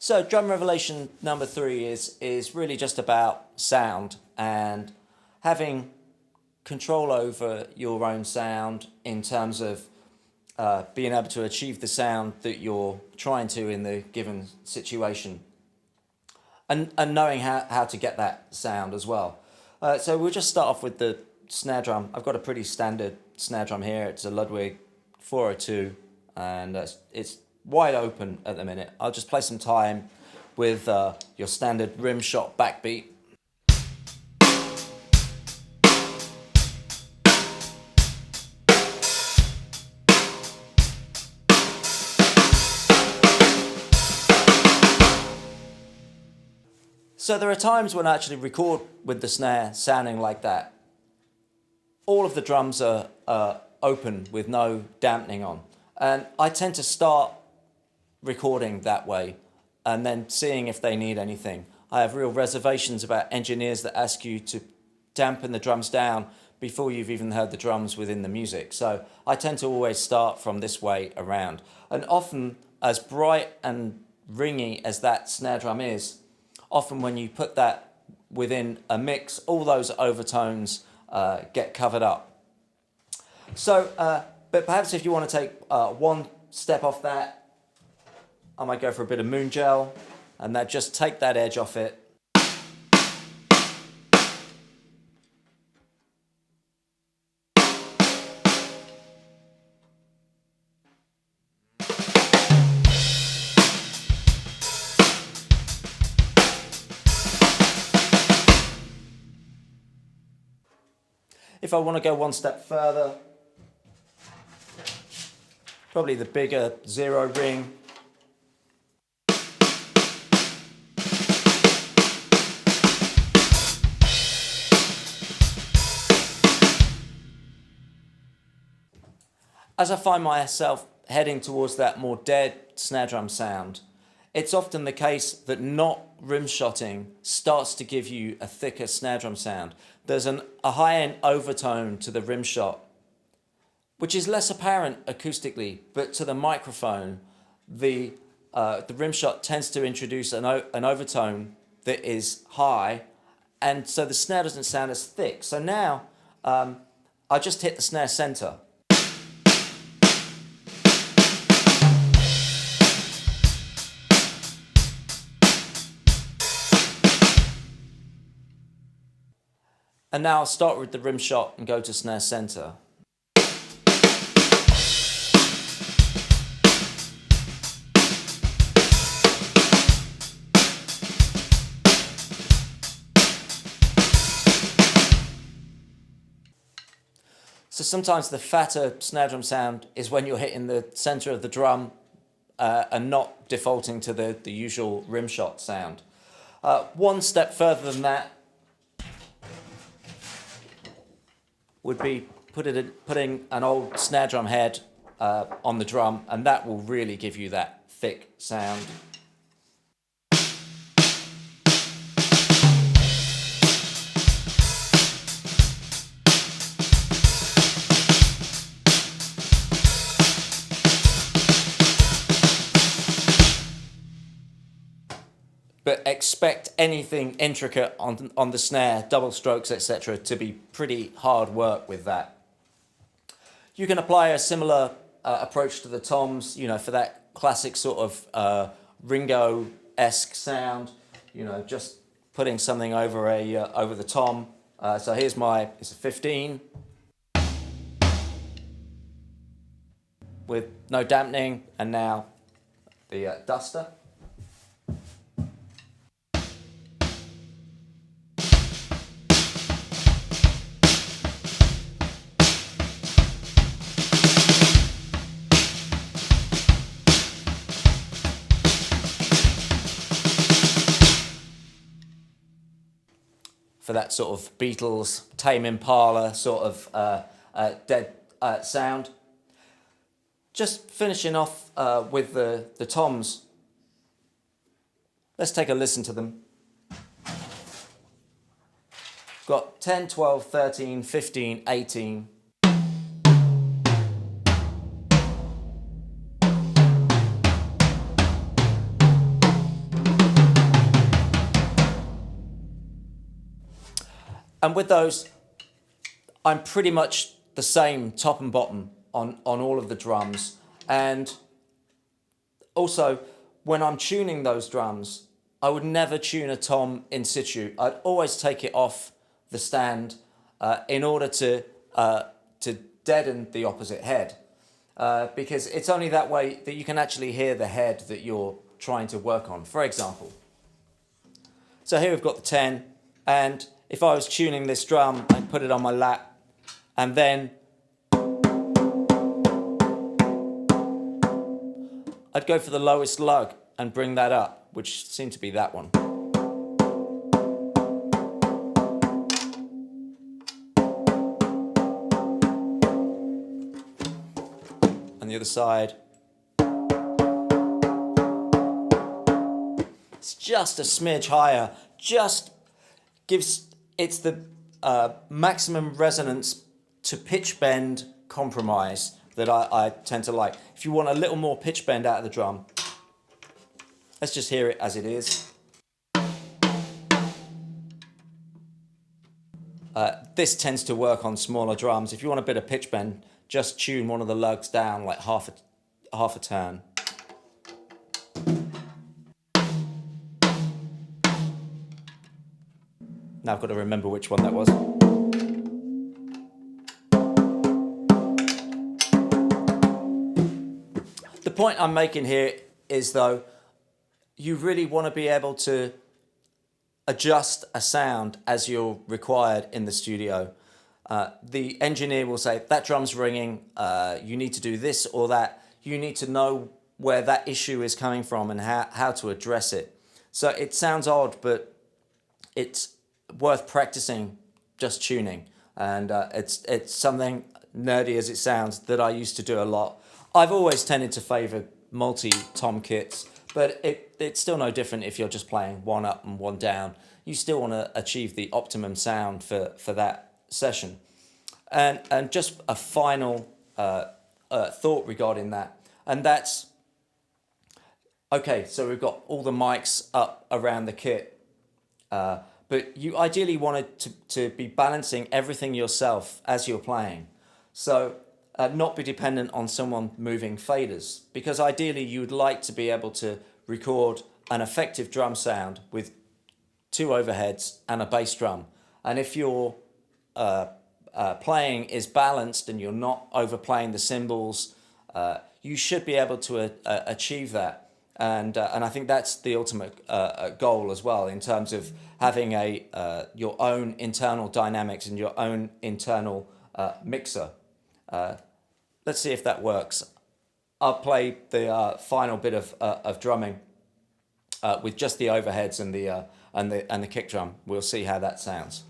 So drum revelation number 3 is really just about sound and having control over your own sound in terms of being able to achieve the sound that you're trying to in the given situation, and knowing how to get that sound as well. So we'll just start off with the snare drum. I've got a pretty standard snare drum here. It's a Ludwig 402 and it's wide open at the minute. I'll just play some time with your standard rim shot backbeat. So there are times when I actually record with the snare sounding like that. All of the drums are open with no dampening on. And I tend to start recording that way and then seeing if they need anything. I have real reservations about engineers that ask you to dampen the drums down before you've even heard the drums within the music. So I tend to always start from this way around. And often, as bright and ringy as that snare drum is, often when you put that within a mix, all those overtones get covered up. So, but perhaps if you want to take one step off that, I might go for a bit of moon gel and that just take that edge off it. If I want to go one step further, probably the bigger 0 ring. As I find myself heading towards that more dead snare drum sound, it's often the case that not rim shotting starts to give you a thicker snare drum sound. There's a high-end overtone to the rim shot, which is less apparent acoustically, but to the microphone, the rim shot tends to introduce an overtone that is high, and so the snare doesn't sound as thick. So now I just hit the snare center. And now I'll start with the rim shot and go to snare center. So sometimes the fatter snare drum sound is when you're hitting the center of the drum and not defaulting to the usual rim shot sound. One step further than that would be putting an old snare drum head on the drum, and that will really give you that thick sound. But expect anything intricate on the snare, double strokes, etc., to be pretty hard work with that. You can apply a similar approach to the toms, for that classic sort of Ringo-esque sound. Just putting something over over the tom. So here's it's a 15 with no dampening, and now the duster. For that sort of Beatles, Tame Impala sort of dead sound. Just finishing off with the toms. Let's take a listen to them. Got 10, 12, 13, 15, 18. And with those, I'm pretty much the same top and bottom on all of the drums. And also, when I'm tuning those drums, I would never tune a tom in situ. I'd always take it off the stand in order to deaden the opposite head. Because it's only that way that you can actually hear the head that you're trying to work on. For example, so here we've got the 10, and if I was tuning this drum, I'd put it on my lap, and then I'd go for the lowest lug and bring that up, which seemed to be that one. On the other side, it's just a smidge higher, just gives, it's the maximum resonance to pitch bend compromise that I tend to like. If you want a little more pitch bend out of the drum, let's just hear it as it is. This tends to work on smaller drums. If you want a bit of pitch bend, just tune one of the lugs down like half a turn. Now I've got to remember which one that was. The point I'm making here is, though, you really want to be able to adjust a sound as you're required in the studio. The engineer will say, that drum's ringing, you need to do this or that. You need to know where that issue is coming from and how to address it. So it sounds odd, but it's worth practicing just tuning. And it's something nerdy as it sounds that I used to do a lot. I've always tended to favour multi-tom kits, but it's still no different if you're just playing one up and one down. You still want to achieve the optimum sound for that session. And just a final thought regarding that, and that's, okay, so we've got all the mics up around the kit, but you ideally wanted to be balancing everything yourself as you're playing. So not be dependent on someone moving faders, because ideally you would like to be able to record an effective drum sound with 2 overheads and a bass drum. And if your playing is balanced and you're not overplaying the cymbals, you should be able to achieve that. And I think that's the ultimate goal as well, in terms of having your own internal dynamics and your own internal mixer. Let's see if that works. I'll play the final bit of drumming with just the overheads and the kick drum. We'll see how that sounds.